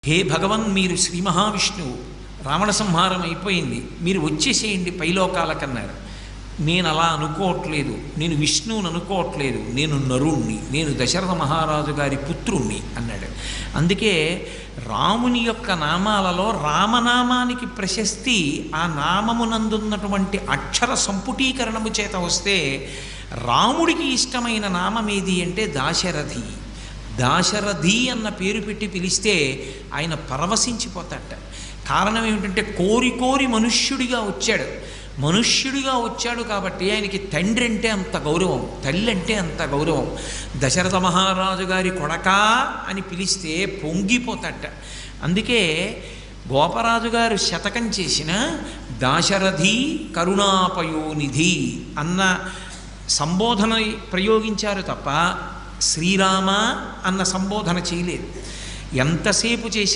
హే భగవన్, మీరు శ్రీ మహావిష్ణువు, రావణ సంహారం అయిపోయింది, మీరు వచ్చేసేయండి పైలోకాలకన్నారు. నేను అలా అనుకోవట్లేదు, నేను విష్ణువుని అనుకోవట్లేదు, నేను నరుణ్ణి, నేను దశరథ మహారాజు గారి పుత్రుణ్ణి అన్నాడు. అందుకే రాముని యొక్క నామాలలో రామనామానికి ప్రశస్తి ఆ నామమునందున్నటువంటి అక్షర సంపుటీకరణము చేత వస్తే, రాముడికి ఇష్టమైన నామం ఏది అంటే దాశరథి. దాశరథి అన్న పేరు పెట్టి పిలిస్తే ఆయన పరవశించిపోతాట. కారణం ఏమిటంటే కోరి కోరి మనుష్యుడిగా వచ్చాడు. మనుష్యుడిగా వచ్చాడు కాబట్టి ఆయనకి తండ్రి అంటే అంత గౌరవం, తల్లి అంటే అంత గౌరవం. దశరథ మహారాజు గారి కొడకా అని పిలిస్తే పొంగిపోతాట. అందుకే గోపరాజు గారు శతకం చేసిన దాశరథి కరుణాపయోనిధి అన్న సంబోధన ప్రయోగించారు తప్ప శ్రీరామ అన్న సంబోధన చేయలేదు. ఎంతసేపు చేసి